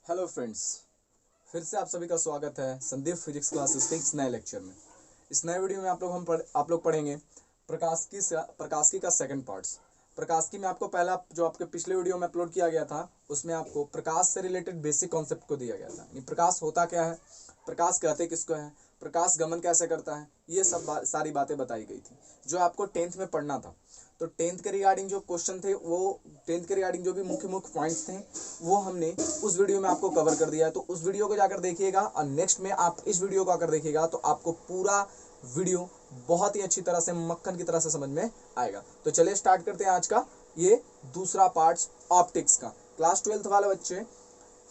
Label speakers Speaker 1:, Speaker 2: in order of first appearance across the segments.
Speaker 1: Hello friends, फिर से आप सभी का स्वागत है संदीप फिजिक्स क्लासेस के इस नए लेक्चर में। इस नए वीडियो में आप लोग पढ़ेंगे प्रकाशिकी का सेकंड पार्ट्स। प्रकाशिकी में आपको पहला जो आपके पिछले वीडियो में अपलोड किया गया था उसमें आपको प्रकाश से रिलेटेड बेसिक कॉन्सेप्ट को दिया गया था। यानी प्रकाश होता क्या है, प्रकाश कहते किसको है, प्रकाश गमन कैसे करता है, ये सब सारी बातें बताई गई थी जो आपको 10th में पढ़ना था। तो 10th के रिगार्डिंग जो क्वेश्चन थे, वो 10th के रिगार्डिंग जो भी मुख्य मुख्य पॉइंट्स थे वो हमने उस वीडियो में आपको कवर कर दिया है। तो उस वीडियो को जाकर देखिएगा और नेक्स्ट में आप इस वीडियो को आकर देखिएगा तो आपको पूरा वीडियो बहुत ही अच्छी तरह से मक्खन की तरह से समझ में आएगा। तो चलिए स्टार्ट करते हैं आज का ये दूसरा पार्ट ऑप्टिक्स का। क्लास 12th वाले बच्चे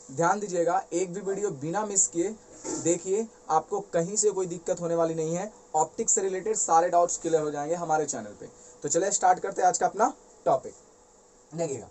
Speaker 1: ध्यान दीजिएगा, एक भी वीडियो बिना मिस किए देखिए, आपको कहीं से कोई दिक्कत होने वाली नहीं है। ऑप्टिक्स से रिलेटेड सारे डाउट्स क्लियर हो जाएंगे हमारे चैनल पे। तो चलिए स्टार्ट करते हैं आज का अपना टॉपिक। देखिएगा,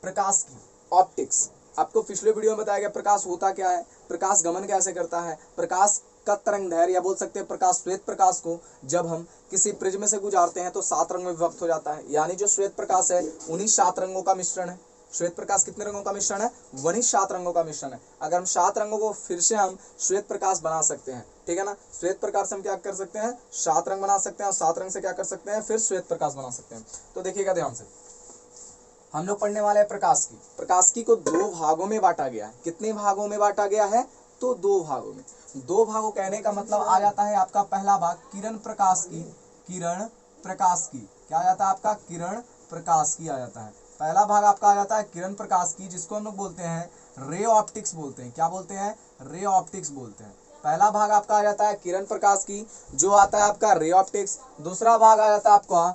Speaker 1: प्रकाश की ऑप्टिक्स। आपको पिछले वीडियो में बताया गया प्रकाश होता क्या है, प्रकाश गमन कैसे करता है, प्रकाश का तरंग दैर्घ्य या बोल सकते हैं प्रकाश, श्वेत प्रकाश को जब हम किसी प्रिज्म से गुजारते हैं तो 7 रंगों में विभक्त हो जाता है। यानी जो श्वेत प्रकाश है उन्हीं 7 रंगों का मिश्रण है। श्वेत प्रकाश कितने रंगों का मिश्रण है, वही 7 रंगों का मिश्रण है। अगर हम 7 रंगों को फिर से हम श्वेत प्रकाश बना सकते हैं, ठीक है ना। श्वेत प्रकाश से हम क्या कर सकते हैं, 7 रंग बना सकते हैं और 7 रंग से क्या कर सकते हैं, फिर श्वेत प्रकाश बना सकते हैं। तो देखिएगा ध्यान से, हम लोग पढ़ने वाले हैं प्रकाशिकी को 2 भागों में बांटा गया है। कितने भागों में बांटा गया है, तो 2 भागों में। 2 भागों कहने का मतलब आ जाता है आपका पहला भाग किरण प्रकाश की, क्या आ जाता है आपका, किरण प्रकाश की आ जाता है। पहला भाग आपका आ जाता है किरण प्रकाश की, जिसको हम लोग बोलते हैं रे ऑप्टिक्स बोलते हैं। क्या बोलते हैं, रे ऑप्टिक्स बोलते हैं। पहला भाग आपका आ जाता है किरण प्रकाश की, जो आता है आपका रे ऑप्टिक्स। दूसरा भाग आ जाता है आपका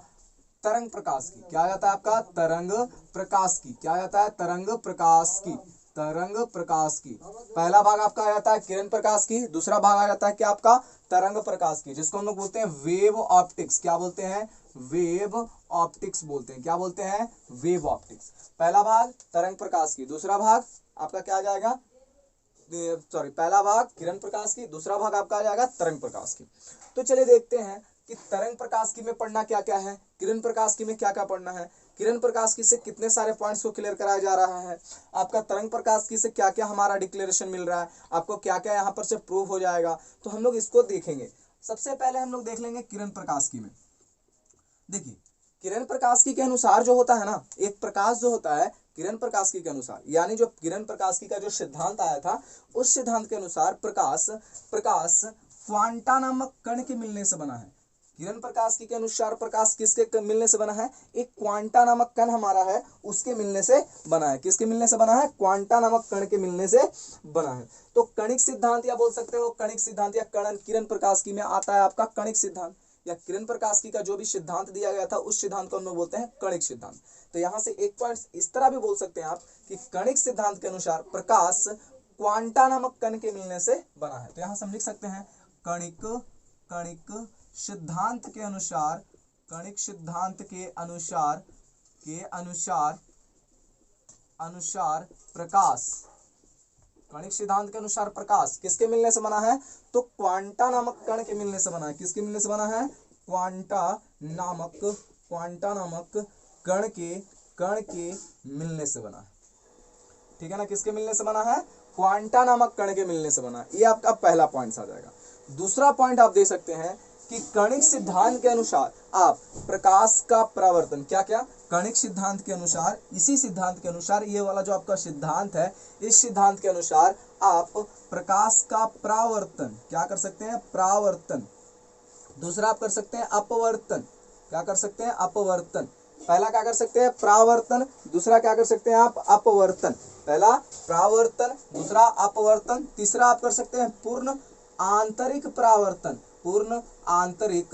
Speaker 1: तरंग प्रकाश की। क्या आ जाता है आपका, तरंग प्रकाश की। क्या आ जाता है, तरंग प्रकाश की, तरंग प्रकाश की। पहला भाग आपका आ जाता है किरण प्रकाश की, दूसरा भाग आ जाता है क्या आपका, तरंग प्रकाश की, जिसको हम लोग बोलते हैं वेव ऑप्टिक्स। क्या बोलते हैं, वेव ऑप्टिक्स बोलते हैं। क्या बोलते हैं, वेव ऑप्टिक्स। पहला भाग तरंग प्रकाश की, दूसरा भाग आपका क्या आ जाएगा, पहला भाग किरण प्रकाश की, दूसरा भाग आपका आ जाएगा तरंग प्रकाश की। तो चलिए देखते हैं कि तरंग प्रकाश की में पढ़ना क्या क्या है, किरण प्रकाश की में क्या क्या पढ़ना है। किरण प्रकाश की से कितने सारे पॉइंट्स को क्लियर कराया जा रहा है, आपका तरंग प्रकाश की से क्या क्या हमारा डिक्लेरेशन मिल रहा है, आपको क्या क्या यहाँ पर से प्रूव हो जाएगा। तो हम लोग इसको देखेंगे। सबसे पहले हम लोग देख लेंगे किरण प्रकाश की में। देखिए, किरण प्रकाश की के अनुसार जो होता है ना, एक प्रकाश जो होता है किरण प्रकाश की के अनुसार, यानी जो किरण प्रकाश की का जो सिद्धांत आया था उस सिद्धांत के अनुसार प्रकाश क्वांटा नामक कण के मिलने से बना है। किरण प्रकाश की के अनुसार प्रकाश किसके मिलने से बना है, एक क्वांटा नामक कण हमारा है उसके मिलने से बना है। किसके मिलने से बना है, क्वांटा नामक कण के मिलने से बना है। तो कणिक सिद्धांत या बोल सकते हो कणिक सिद्धांत या किरण प्रकाश की में आता है आपका कणिक सिद्धांत, या किरण प्रकाश की का जो भी सिद्धांत दिया गया था उस सिद्धांत को हम लोग बोलते हैं कणिक सिद्धांत। तो यहाँ से एक पॉइंट इस तरह भी बोल सकते हैं आप कि कणिक सिद्धांत के अनुसार प्रकाश क्वांटा नामक कण के मिलने से बना है। तो यहाँ से हम लिख सकते हैं कणिक सिद्धांत के अनुसार, कणिक सिद्धांत के अनुसार प्रकाश, कणिक सिद्धांत के अनुसार प्रकाश किसके मिलने से बना है, तो क्वांटा नामक कण के मिलने से बना है। किसके मिलने से बना है, क्वांटा नामक कण के मिलने से बना है। ठीक है ना, किसके मिलने से बना है, क्वांटा नामक कण के मिलने से बना है। ये आपका पहला पॉइंट आ जाएगा। दूसरा पॉइंट आप दे सकते हैं कि कणिक सिद्धांत के अनुसार आप प्रकाश का परावर्तन, क्या क्या, कणिक सिद्धांत के अनुसार, इसी सिद्धांत के अनुसार, ये वाला जो आपका सिद्धांत है, इस सिद्धांत के अनुसार आप प्रकाश का परावर्तन क्या कर सकते हैं, परावर्तन। दूसरा आप कर सकते हैं अपवर्तन। क्या कर सकते हैं, अपवर्तन। पहला क्या कर सकते हैं, परावर्तन, दूसरा क्या कर सकते हैं आप, अपवर्तन। पहला परावर्तन, दूसरा अपवर्तन, तीसरा आप कर सकते हैं पूर्ण आंतरिक परावर्तन, पूर्ण आंतरिक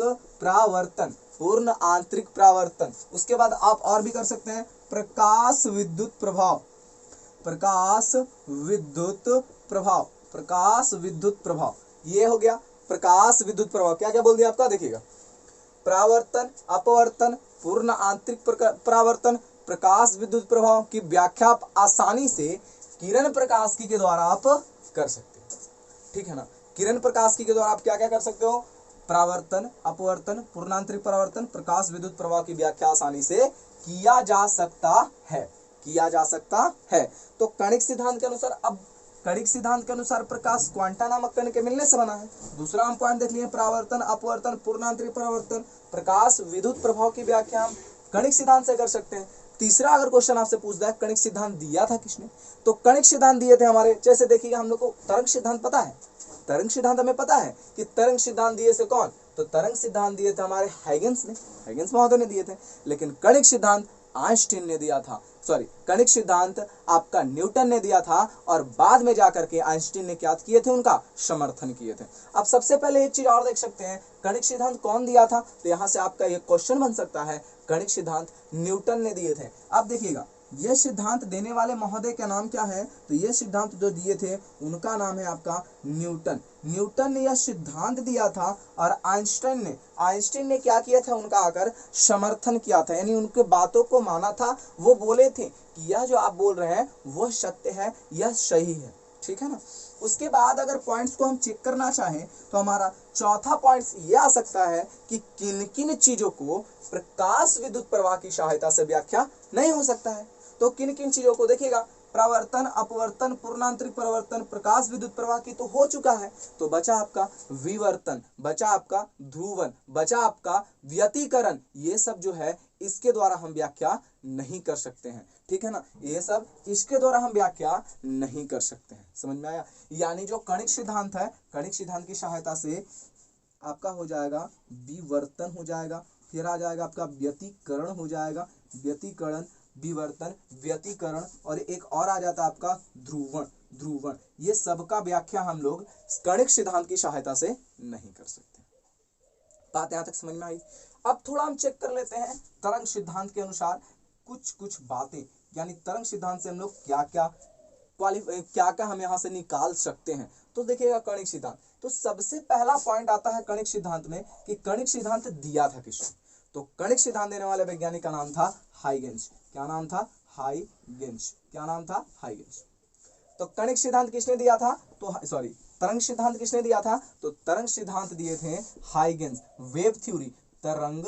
Speaker 1: परावर्तन। उसके बाद आप और भी कर सकते हैं प्रकाश विद्युत प्रभाव। ये हो गया प्रकाश विद्युत प्रभाव। क्या क्या बोल दिया आपका, देखिएगा, परावर्तन, अपवर्तन, पूर्ण आंतरिक परावर्तन, प्रकाश विद्युत प्रभाव की व्याख्या आप आसानी से किरण प्रकाश की के द्वारा आप कर सकते हैं। ठीक है ना, किरण प्रकाश की के द्वारा आप क्या क्या कर सकते हो, परावर्तन, अपवर्तन, पूर्णांतरिक परावर्तन, प्रकाश विद्युत प्रभाव की व्याख्या आसानी से किया जा सकता है। तो कणिक सिद्धांत के अनुसार अब कणिक सिद्धांत के अनुसार प्रकाश क्वांटा नामक कण के मिलने से बना है। दूसरा हम पॉइंट देख लिए, परावर्तन, अपवर्तन, पूर्णांतरिक परावर्तन, प्रकाश विद्युत प्रभाव की व्याख्या हम कणिक सिद्धांत से कर सकते हैं। तीसरा अगर क्वेश्चन आपसे पूछता है कणिक सिद्धांत दिया था किसने, तो कणिक सिद्धांत दिए थे हमारे, जैसे देखिएगा हम लोग को तरंग सिद्धांत पता है, तरंग सिद्धांत हमें पता है कि तरंग सिद्धांत दिए थे कौन, तो तरंग सिद्धांत दिए थे हमारे हाइगेंस ने, हाइगेंस महोदय ने दिए थे। लेकिन कणिक सिद्धांत आइंस्टीन ने दिया था, सॉरी कणिक सिद्धांत आपका न्यूटन ने दिया था, और बाद में जाकर के आइंस्टीन ने क्या किए थे, उनका समर्थन किए थे। अब सबसे पहले एक चीज और देख सकते हैं, कणिक सिद्धांत कौन दिया था, तो यहाँ से आपका एक क्वेश्चन बन सकता है, कणिक सिद्धांत न्यूटन ने दिए थे। अब देखिएगा यह सिद्धांत देने वाले महोदय का नाम क्या है, तो यह सिद्धांत जो दिए थे उनका नाम है आपका न्यूटन। न्यूटन ने यह सिद्धांत दिया था और आइंस्टाइन ने क्या किया था, उनका आकर समर्थन किया था, यानी उनके बातों को माना था। वो बोले थे कि यह जो आप बोल रहे हैं वह सत्य है, यह सही है, ठीक है ना। उसके बाद अगर पॉइंट्स को हम चेक करना चाहें तो हमारा चौथा पॉइंट यह आ सकता है कि किन किन चीजों को प्रकाश विद्युत प्रवाह की सहायता से व्याख्या नहीं हो सकता है। तो किन किन चीजों को देखिएगा, परावर्तन, अपवर्तन, पूर्णांतरिक परावर्तन, प्रकाश विद्युत प्रवाह की तो हो चुका है, तो बचा आपका विवर्तन, बचा आपका ध्रुवन, बचा आपका व्यतिकरण। ये सब जो है इसके द्वारा हम व्याख्या नहीं कर सकते हैं, ठीक है ना, ये सब इसके द्वारा हम व्याख्या नहीं कर सकते हैं। समझ में आया, यानी जो कणिक सिद्धांत है, कणिक सिद्धांत की सहायता से आपका हो जाएगा विवर्तन, हो जाएगा, फिर आ जाएगा आपका व्यतिकरण, हो जाएगा व्यतिकरण, विवर्तन, व्यतिकरण, और एक और आ जाता है आपका ध्रुवण। ये सबका व्याख्या हम लोग कणिक सिद्धांत की सहायता से नहीं कर सकते। बात यहां तक समझ में आई। अब थोड़ा हम चेक कर लेते हैं तरंग सिद्धांत के अनुसार कुछ बातें, यानी तरंग सिद्धांत से हम लोग क्या क्या हम यहाँ से निकाल सकते हैं। तो देखिएगा कणिक सिद्धांत, तो सबसे पहला पॉइंट आता है कणिक सिद्धांत में कि कणिक सिद्धांत दिया था किसने, तो कणिक सिद्धांत देने वाले वैज्ञानिक का नाम था हाइगेंस। क्या नाम था, हाइगेंस। क्या नाम था, हाइगेंस। तो कणिक सिद्धांत किसने दिया था, तो सॉरी तरंग सिद्धांत किसने दिया था, तो तरंग सिद्धांत दिए थे हाइगेंस। वेव थ्योरी, तरंग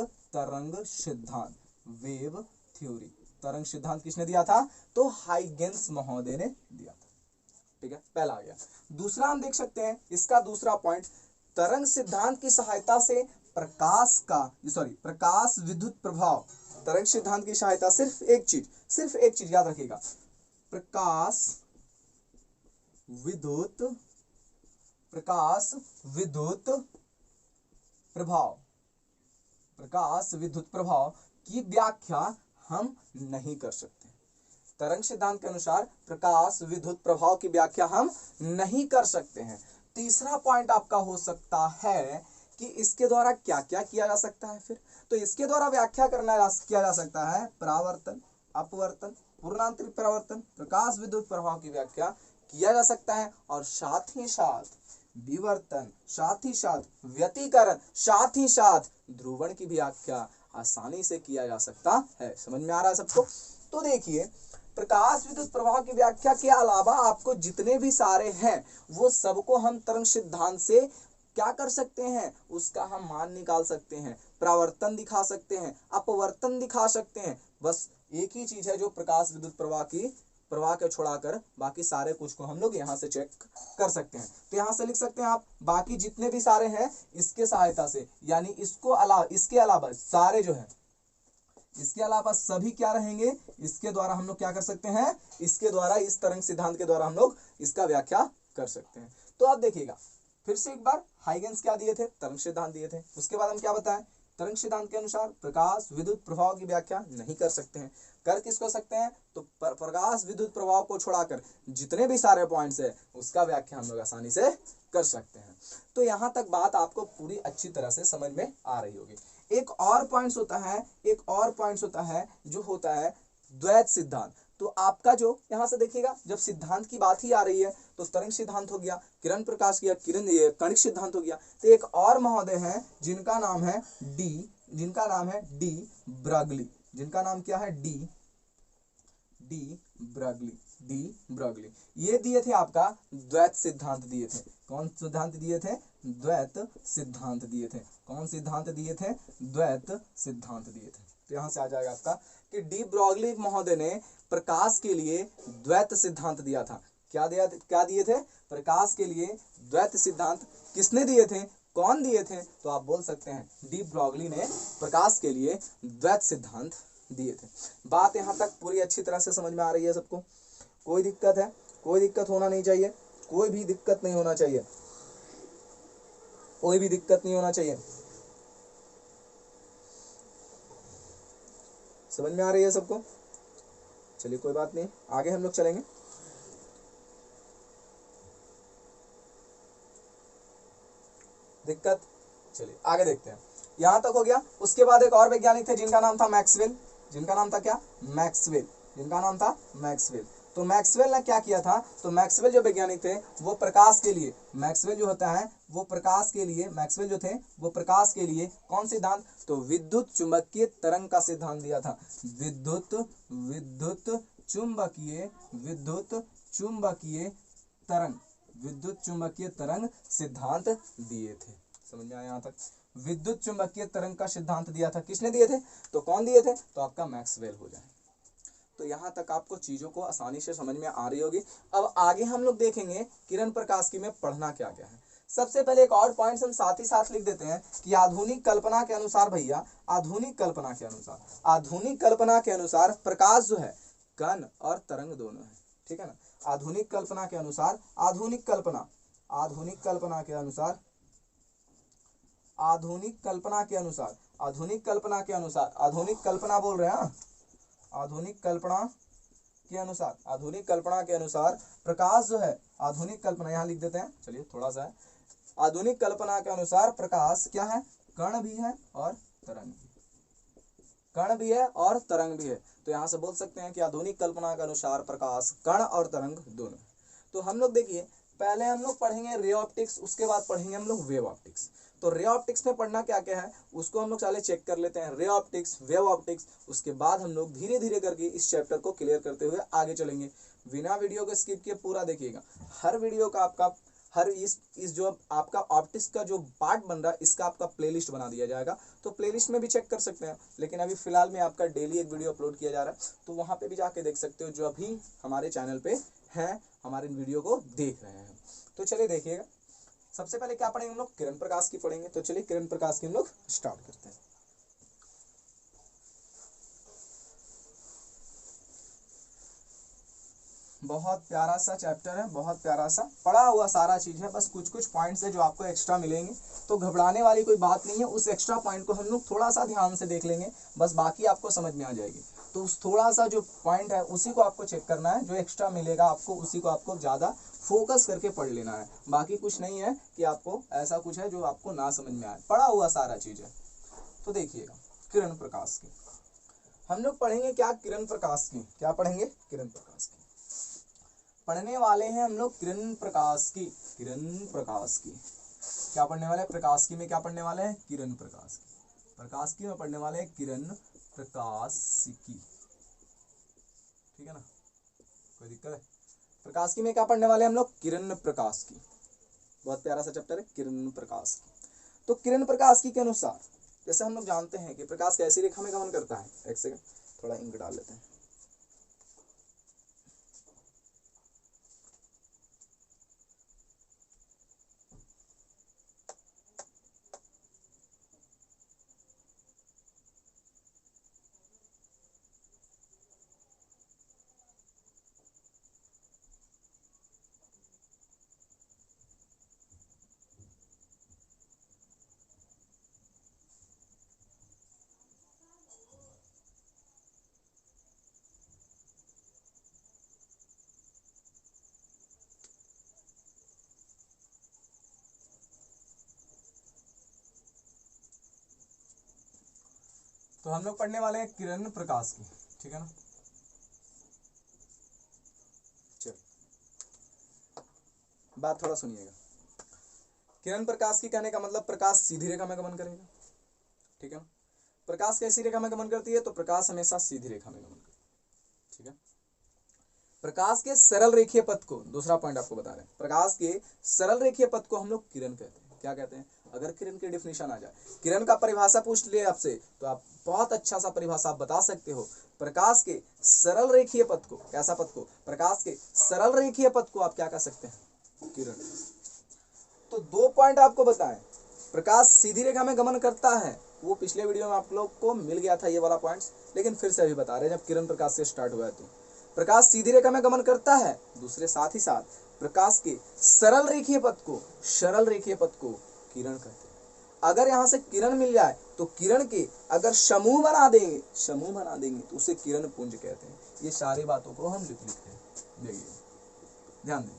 Speaker 1: सिद्धांत, वेव थ्योरी, तरंग सिद्धांत किसने दिया था, तो हाइगेंस महोदय ने दिया था, ठीक है, पहला आ गया। दूसरा हम देख सकते हैं, इसका दूसरा पॉइंट, तरंग सिद्धांत की सहायता से प्रकाश विद्युत प्रभाव, तरंग सिद्धांत की सहायता सिर्फ एक चीज याद रखिएगा, प्रकाश विद्युत प्रभाव की व्याख्या हम नहीं कर सकते। तरंग सिद्धांत के अनुसार प्रकाश विद्युत प्रभाव की व्याख्या हम नहीं कर सकते हैं। तीसरा पॉइंट आपका हो सकता है कि इसके द्वारा क्या क्या किया जा सकता है, फिर तो इसके द्वारा व्याख्या किया जा सकता है परावर्तन, अपवर्तन, पूर्णांतरिक परावर्तन, प्रकाश विद्युत प्रभाव की व्याख्या किया जा सकता है, और साथ ही साथ विवर्तन, साथ ही साथ व्यतिकरण, साथ ही साथ ध्रुवण की व्याख्या आसानी से किया जा सकता है। समझ में आ रहा है सबको। तो देखिए प्रकाश विद्युत प्रभाव की व्याख्या के अलावा आपको जितने भी सारे हैं वो सबको हम तरंग सिद्धांत से क्या कर सकते हैं, उसका हम मान निकाल सकते हैं, परावर्तन दिखा सकते हैं, अपवर्तन दिखा सकते हैं। बस एक ही चीज है जो प्रकाश विद्युत प्रवाह के छोड़ाकर बाकी सारे कुछ को हम लोग यहाँ से चेक कर सकते हैं। तो यहाँ से लिख सकते हैं आप, बाकी जितने भी सारे हैं इसके सहायता से, यानी इसके अलावा सारे जो है, इसके अलावा सभी क्या रहेंगे, इसके द्वारा हम लोग क्या कर सकते हैं, इसके द्वारा, इस तरंग सिद्धांत के द्वारा हम लोग इसका व्याख्या कर सकते हैं। तो आप देखिएगा फिर से एक बार, हाइगेंस क्या दिए थे, तरंग सिद्धांत दिए थे। उसके बाद हम क्या बताएं, तरंग सिद्धांत के अनुसार प्रकाश विद्युत प्रभाव की व्याख्या नहीं कर सकते हैं। कर किसको सकते हैं, तो प्रकाश विद्युत प्रभाव को छोड़ाकर जितने भी सारे पॉइंट्स है उसका व्याख्या हम लोग आसानी से कर सकते हैं। तो यहाँ तक बात आपको पूरी अच्छी तरह से समझ में आ रही होगी। एक और पॉइंट्स होता है जो होता है द्वैत सिद्धांत। तो आपका जो यहाँ से देखिएगा, जब सिद्धांत की बात ही आ रही है तो तरंग सिद्धांत हो गया, किरण प्रकाश किया, कणिक सिद्धांत हो गया। तो एक और महोदय हैं जिनका नाम है डी ब्रगली। जिनका नाम क्या है, डी ब्रगली। ये दिए थे आपका द्वैत सिद्धांत दिए थे। कौन सिद्धांत दिए थे, द्वैत सिद्धांत दिए थे। कौन सिद्धांत दिए थे, द्वैत सिद्धांत दिए थे। तो यहां से आ जाएगा आपका कि डी ब्रॉगली महोदय ने प्रकाश के लिए द्वैत सिद्धांत दिया था। क्या दिए थे? प्रकाश के लिए द्वैत सिद्धांत किसने दिए थे, कौन दिए थे? तो आप बोल सकते हैं डी ब्रॉगली ने प्रकाश के लिए द्वैत सिद्धांत दिए थे। बात यहाँ तक पूरी अच्छी तरह से समझ में आ रही है सबको? कोई दिक्कत है? कोई दिक्कत होना नहीं चाहिए, कोई भी दिक्कत नहीं होना चाहिए, कोई भी दिक्कत नहीं होना चाहिए। समझ में आ रही है सबको? चलिए कोई बात नहीं, आगे हम लोग चलेंगे। दिक्कत? चलिए आगे देखते हैं। यहां तक हो गया। उसके बाद एक और वैज्ञानिक थे जिनका नाम था मैक्सवेल। जिनका नाम था क्या? मैक्सवेल। जिनका नाम था मैक्सवेल। तो मैक्सवेल ने क्या किया था? तो मैक्सवेल जो वैज्ञानिक थे वो प्रकाश के लिए, मैक्सवेल जो होता है वो प्रकाश के लिए, मैक्सवेल जो थे वो प्रकाश के लिए कौन सिद्धांत? तो विद्युत चुंबकीय तरंग का सिद्धांत दिया था। विद्युत चुंबकीय तरंग, विद्युत चुंबकीय तरंग सिद्धांत दिए थे। समझ में आया यहाँ तक? विद्युत चुंबकीय तरंग का सिद्धांत दिया था। किसने दिए थे? तो कौन दिए थे? तो आपका मैक्सवेल हो जाए। तो यहाँ तक आपको चीजों को आसानी से समझ में आ रही होगी। अब आगे हम लोग देखेंगे किरण प्रकाश की में पढ़ना क्या क्या है। सबसे पहले एक और पॉइंट हम साथ ही साथ लिख देते हैं कि आधुनिक कल्पना के अनुसार, भैया आधुनिक कल्पना के अनुसार प्रकाश जो है कण और तरंग दोनों है। ठीक है ना? आधुनिक कल्पना के अनुसार, आधुनिक कल्पना के अनुसार, आधुनिक कल्पना के अनुसार, आधुनिक कल्पना बोल रहे हैं, आधुनिक कल्पना के अनुसार प्रकाश जो है, आधुनिक कल्पना यहाँ लिख देते हैं, चलिए थोड़ा सा है। आधुनिक कल्पना के अनुसार प्रकाश क्या है? कण भी है और तरंग भी, कण भी है और तरंग भी है। तो यहाँ से बोल सकते हैं कि आधुनिक कल्पना के अनुसार प्रकाश कण और तरंग दोनों है। तो हम लोग देखिए, पहले हम लोग पढ़ेंगे रे ऑप्टिक्स, उसके बाद पढ़ेंगे हम लोग वेव ऑप्टिक्स। तो रे ऑप्टिक्स में पढ़ना क्या क्या है उसको हम लोग पहले चेक कर लेते हैं। रे ऑप्टिक्स, वेव ऑप्टिक्स, उसके बाद हम लोग धीरे धीरे करके इस चैप्टर को क्लियर करते हुए आगे चलेंगे। बिना वीडियो को स्किप किए पूरा देखिएगा। हर वीडियो का आपका, हर इस जो आपका ऑप्टिक्स का जो पार्ट बन रहा है इसका आपका प्लेलिस्ट बना दिया जाएगा। तो प्लेलिस्ट में भी चेक कर सकते हैं, लेकिन अभी फिलहाल में आपका डेली एक वीडियो अपलोड किया जा रहा है, तो वहाँ पे भी जाके देख सकते हो जो अभी हमारे चैनल पे हैं, हमारे वीडियो को देख रहे हैं। तो चलिए देखिएगा, सबसे पहले क्या पढ़ेंगे हम लोग? किरण प्रकाश की पढ़ेंगे। तो चलिए किरण प्रकाश की हम लोग स्टार्ट करते हैं। बहुत प्यारा सा चैप्टर है, बहुत प्यारा सा पढ़ा हुआ सारा चीज है, बस कुछ कुछ पॉइंट्स है जो आपको एक्स्ट्रा मिलेंगे। तो घबराने वाली कोई बात नहीं है, उस एक्स्ट्रा पॉइंट को हम लोग थोड़ा सा ध्यान से देख लेंगे, बस बाकी आपको समझ में आ जाएगी। तो उस थोड़ा सा जो पॉइंट है उसी को आपको चेक करना है, जो एक्स्ट्रा मिलेगा आपको उसी को आपको ज़्यादा फोकस करके पढ़ लेना है। बाकी कुछ नहीं है कि आपको ऐसा कुछ है जो आपको ना समझ में आए, पढ़ा हुआ सारा चीज़ है। तो देखिएगा, किरण प्रकाश की हम लोग पढ़ेंगे क्या? किरण प्रकाश की क्या पढ़ेंगे? किरण प्रकाश की पढ़ने वाले हैं हम लोग। किरण प्रकाश की क्या पढ़ने वाले हैं? प्रकाश की में क्या पढ़ने वाले हैं? किरण प्रकाश की में पढ़ने वाले हैं किरण प्रकाश की। ठीक है ना? कोई दिक्कत है? प्रकाश की में क्या पढ़ने वाले हैं हम लोग? किरण प्रकाश की। बहुत प्यारा सा चैप्टर है किरण प्रकाश की। तो किरण प्रकाश की के अनुसार, जैसे हम लोग जानते हैं कि प्रकाश कैसी रेखा में गमन करता है। एक सेकंड, थोड़ा इंक डाल लेते हैं। तो हम लोग पढ़ने वाले हैं किरण प्रकाश की। ठीक है ना? चलो बात थोड़ा सुनिएगा। किरण प्रकाश की कहने का मतलब प्रकाश सीधी रेखा में गमन करेगा। ठीक है ना? प्रकाश कैसी रेखा में गमन करती है? तो प्रकाश हमेशा सीधी रेखा में गमन करती है। ठीक है? प्रकाश के सरल रेखीय पथ को, दूसरा पॉइंट आपको बता रहे हैं, प्रकाश के सरल रेखीय पथ को हम लोग किरण कहते हैं। क्या कहते हैं? अगर किरण की डिफिनेशन आ जाए, किरण का परिभाषा पूछ लिए आपसे तो आप बहुत अच्छा सा परिभाषा आप बता सकते हो। प्रकाश के सरल रेखीय पथ को, कैसा पथ को, प्रकाश के सरल रेखीय पथ को आप क्या कह सकते हैं, किरण। तो 2 पॉइंट आपको बताएं, प्रकाश सीधी रेखा में गमन करता है, वो पिछले वीडियो में आप लोग को मिल गया था ये वाला पॉइंट्स, लेकिन फिर से अभी बता रहे हैं जब किरण प्रकाश से स्टार्ट हुआ है। तो प्रकाश सीधी रेखा में गमन करता है, दूसरे साथ ही साथ प्रकाश के सरल रेखीय पथ को, सरल रेखीय पथ को किरण कहते हैं। अगर यहाँ से किरण मिल जाए तो किरण के अगर समूह बना देंगे, समूह बना देंगे तो उसे किरण पुंज कहते हैं। ये सारी बातों को हम लिखते हैं, देखिए ध्यान दीजिए।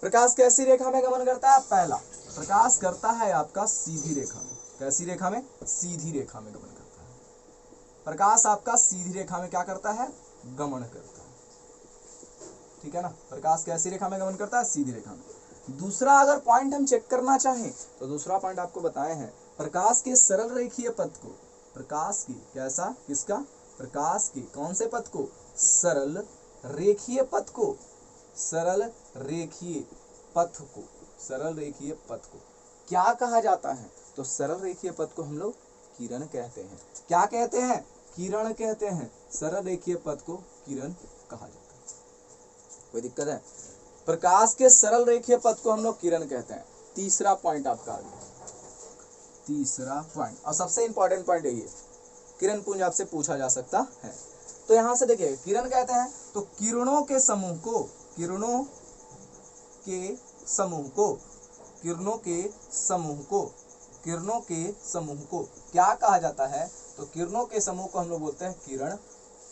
Speaker 1: प्रकाश कैसी रेखा में गमन करता है, पहला प्रकाश करता है आपका सीधी रेखा में, कैसी रेखा में, सीधी रेखा में गमन करता है। प्रकाश आपका सीधी रेखा में क्या करता है, गमन करता है, ठीक है ना। प्रकाश कैसी रेखा में गमन करता है, सीधी रेखा में। दूसरा अगर पॉइंट हम चेक करना चाहें तो दूसरा पॉइंट आपको बताए हैं, प्रकाश के सरल रेखीय पथ को, प्रकाश की कैसा, किसका, प्रकाश के कौन से पथ को, सरल रेखीय पथ को, सरल रेखीय पथ को, सरल रेखीय पथ को क्या कहा जाता है, तो सरल रेखीय पथ को हम लोग किरण कहते हैं। क्या कहते हैं, किरण कहते हैं। सरल रेखीय पथ को किरण कहा जाता है। कोई दिक्कत है, प्रकाश के सरल रेखीय पथ को हम लोग किरण कहते हैं। तीसरा पॉइंट आपका आ गया, तीसरा पॉइंट, और सबसे इंपॉर्टेंट पॉइंट यही है, किरण पुंज आपसे पूछा जा सकता है। तो यहां से देखिए किरण कहते हैं तो किरणों के समूह को, किरणों के समूह को, किरणों के समूह को, किरणों के समूह को क्या कहा जाता है, तो किरणों के समूह को हम लोग बोलते हैं किरण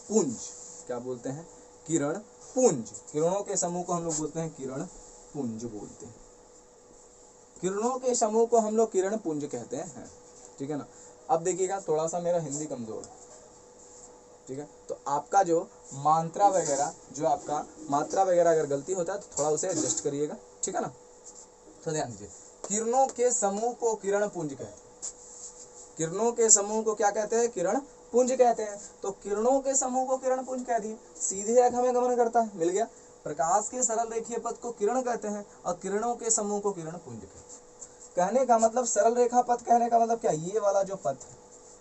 Speaker 1: पुंज। क्या बोलते हैं, किरण पुंज। किरणों के समूह को हम लोग बोलते हैं किरण पुंज बोलते हैं। किरणों के समूह को हम लोग किरण पुंज कहते हैं, ठीक है ना। अब देखिएगा थोड़ा सा मेरा हिंदी कमजोर है, ठीक है, तो आपका जो मात्रा वगैरह, जो आपका मात्रा वगैरह अगर गलती होता है तो थोड़ा उसे एडजस्ट करिएगा, ठीक है ना। तो ध्यान दीजिए, किरणों के समूह को किरण पुंज कहते हैं। किरणों के समूह को क्या कहते हैं, किरण पुंज कहते हैं। तो किरणों के समूह को किरण पुंज कह दिए, सीधी रेखा में गमन करता है, मिल गया। प्रकाश के सरल रेखीय पथ को किरण कहते हैं और किरणों के समूह को किरण पुंज कहते हैं। कहने का मतलब सरल रेखा पथ, कहने का मतलब क्या, ये वाला जो पथ है,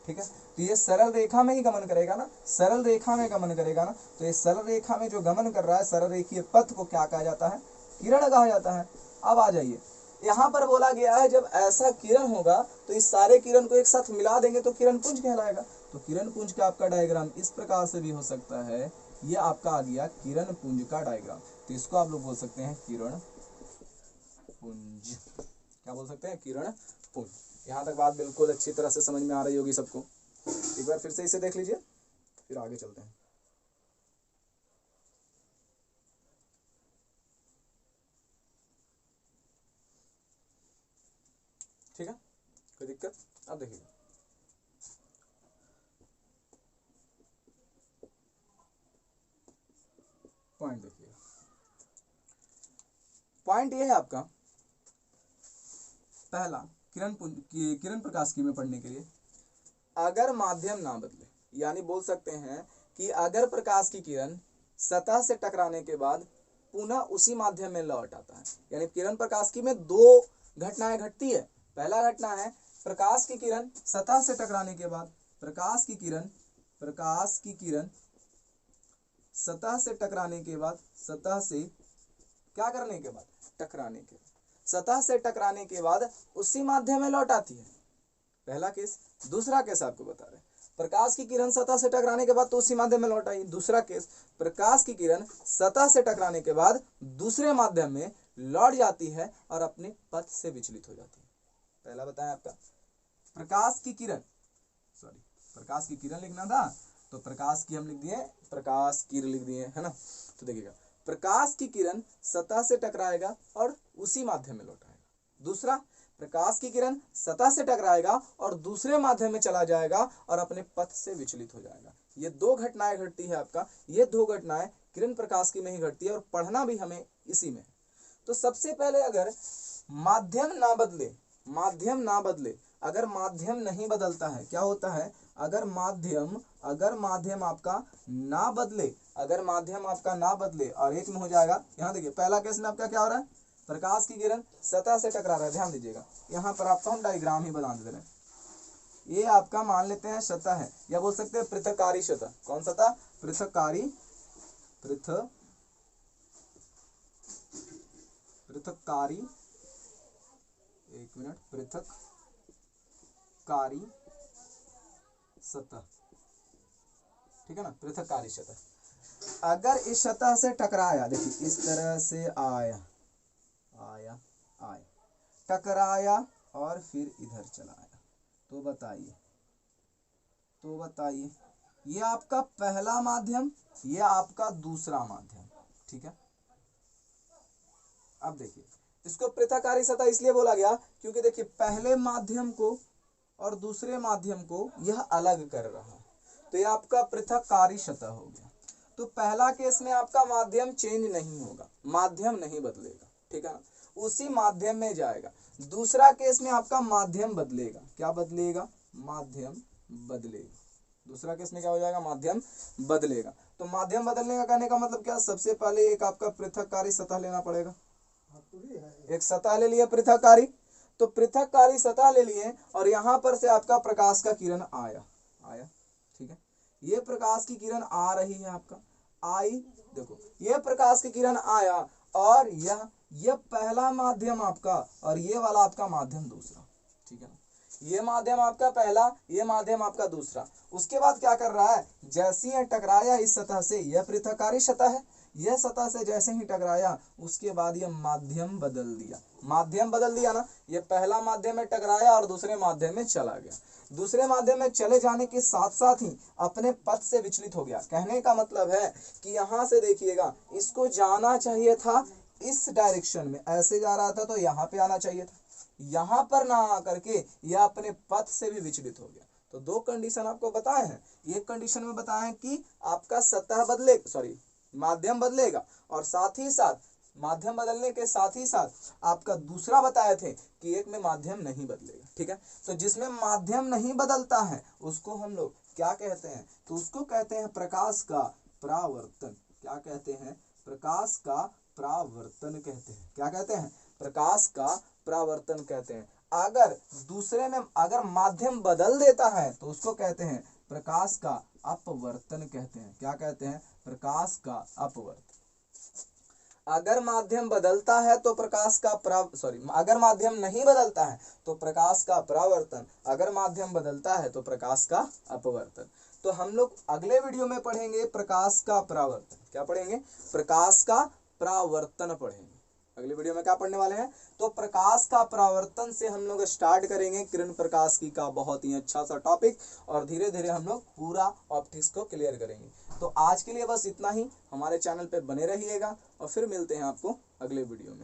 Speaker 1: ठीक है, तो ये सरल रेखा में ही गमन करेगा ना, सरल रेखा में गमन करेगा ना, तो ये सरल रेखा में जो गमन कर रहा है सरल रेखीय पथ को क्या कहा जाता है, किरण कहा जाता है। अब आ जाइए, यहाँ पर बोला गया है जब ऐसा किरण होगा तो इस सारे किरण को एक साथ मिला देंगे तो किरण पुंज कहलाएगा। तो किरण पुंज का आपका डायग्राम इस प्रकार से भी हो सकता है, ये आपका आ गया किरण पुंज का डायग्राम। तो इसको आप लोग बोल सकते हैं किरण पुंज। क्या बोल सकते हैं, किरण पुंज। यहाँ तक बात बिल्कुल अच्छी तरह से समझ में आ रही होगी सबको। एक बार फिर से इसे देख लीजिए, फिर आगे चलते हैं। ठीक है, कोई दिक्कत, अब देखिए पॉइंट, देखिए पॉइंट ये है आपका पहला, किरण प्रकाश की में पढ़ने के लिए, अगर माध्यम ना बदले, यानी बोल सकते हैं कि अगर प्रकाश की किरण सतह से टकराने के बाद पुनः उसी माध्यम में लौट आता है, यानी किरण प्रकाश की में 2 घटनाएं घटती है। पहला घटना है प्रकाश की किरण सतह से टकराने के बाद, प्रकाश की किरण सतह से टकराने के बाद, सतह से क्या करने के बाद, टकराने के बाद, सतह से टकराने के बाद उसी माध्यम में लौट आती है। पहला केस। दूसरा केस आपको बता रहे हैं, प्रकाश की किरण सतह से टकराने के बाद तो उसी माध्यम में लौट आई। दूसरा केस, प्रकाश की किरण सतह से टकराने के बाद दूसरे माध्यम में लौट जाती है और अपने पथ से विचलित हो जाती है। पहला बताया आपका प्रकाश की किरण, प्रकाश की किरण लिखना था तो प्रकाश की हम लिख दिए, प्रकाश किरण लिख दिए, है ना। तो देखिएगा, प्रकाश की किरण सतह से टकराएगा और उसी माध्यम में लौट आएगा। दूसरा, प्रकाश की किरण सतह से टकराएगा और दूसरे माध्यम में चला जाएगा और अपने पथ से विचलित हो जाएगा। ये 2 घटनाएं घटती है आपका, ये 2 घटनाएं किरण प्रकाश की में ही घटती है और पढ़ना भी हमें इसी में। तो सबसे पहले अगर माध्यम ना बदले, माध्यम ना बदले, अगर माध्यम नहीं बदलता है, क्या होता है, अगर माध्यम आपका ना बदले, अगर माध्यम आपका ना बदले और एक में हो जाएगा। यहाँ देखिए पहला केस में आपका क्या हो रहा है, प्रकाश की किरण सतह से टकरा रहा है, ध्यान दीजिएगा यहाँ पर आपको हम डायग्राम ही बना दे रहे हैं। ये आपका मान लेते हैं सतह है, या बोल सकते हैं पृथककारी सतह। कौन सतह? पृथककारी, पृथककारी, एक मिनट, पृथककारी सतह, ठीक है ना, पृथककारी सतह। अगर इस सतह से टकराया, देखिए इस तरह से आया, टकराया और फिर इधर चला आया, तो बताइए ये आपका पहला माध्यम, ये आपका दूसरा माध्यम, ठीक है। अब देखिए इसको पृथककारी सतह इसलिए बोला गया क्योंकि देखिए पहले माध्यम को और दूसरे माध्यम को यह अलग कर रहा है, तो यह आपका पृथककारी सतह हो गया। तो पहला केस में आपका माध्यम चेंज नहीं होगा, माध्यम नहीं बदलेगा, ठीक है ना, उसी माध्यम में जाएगा। दूसरा केस में आपका माध्यम बदलेगा, क्या बदलेगा? माध्यम बदलेगा। दूसरा केस में क्या हो जाएगा? माध्यम बदलेगा। तो माध्यम बदलने का कहने का मतलब क्या? सबसे पहले एक आपका पृथककारी सतह लेना पड़ेगा। एक सतह ले लिए पृथककारी, तो पृथककारी सतह ले लिए और यहां पर से आपका प्रकाश का किरण आया, ठीक है। ये प्रकाश की किरण आ रही है, आपका आई, देखो ये प्रकाश की किरण आया और यह पहला माध्यम आपका और ये वाला आपका माध्यम दूसरा, ठीक है ना। ये माध्यम आपका पहला, ये माध्यम आपका दूसरा। उसके बाद क्या कर रहा है? जैसे ही टकराया इस सतह से, यह पृथककारी सतह है, यह सतह से जैसे ही टकराया उसके बाद यह माध्यम बदल दिया, माध्यम बदल दिया ना। ये पहला माध्यम में टकराया और दूसरे माध्यम में चला गया। दूसरे माध्यम में चले जाने के साथ साथ ही अपने पथ से विचलित हो गया। कहने का मतलब है कि यहाँ से देखिएगा, इसको जाना चाहिए था इस डायरेक्शन में, ऐसे जा रहा था तो यहाँ पे आना चाहिए था, यहाँ पर ना आकर के यह अपने पथ से भी विचलित हो गया। तो दो कंडीशन आपको बताए हैं। एक कंडीशन में बताए हैं कि आपका सतह बदले, सॉरी माध्यम बदलेगा, और साथ ही साथ माध्यम बदलने के साथ ही साथ आपका दूसरा बताए थे कि एक में माध्यम नहीं बदलेगा, ठीक है। तो जिसमें माध्यम नहीं बदलता है उसको हम लोग क्या कहते हैं? तो उसको कहते हैं प्रकाश का परावर्तन। क्या कहते हैं? प्रकाश का परावर्तन कहते हैं। क्या कहते हैं? प्रकाश का परावर्तन कहते हैं। अगर दूसरे में अगर माध्यम बदल देता है तो उसको कहते हैं प्रकाश का अपवर्तन कहते हैं। क्या कहते हैं? प्रकाश का अपवर्तन। अगर माध्यम बदलता है तो प्रकाश का अगर माध्यम नहीं बदलता है तो प्रकाश का परावर्तन, अगर माध्यम बदलता है तो प्रकाश का अपवर्तन। तो हम लोग अगले वीडियो में पढ़ेंगे प्रकाश का परावर्तन। क्या पढ़ेंगे? प्रकाश का परावर्तन पढ़ेंगे। अगले वीडियो में क्या पढ़ने वाले हैं? तो प्रकाश का परावर्तन से हम लोग स्टार्ट करेंगे किरण प्रकाश की का बहुत ही अच्छा सा टॉपिक, और धीरे धीरे हम लोग पूरा ऑप्टिक्स को क्लियर करेंगे। तो आज के लिए बस इतना ही। हमारे चैनल पे बने रहिएगा और फिर मिलते हैं आपको अगले वीडियो में।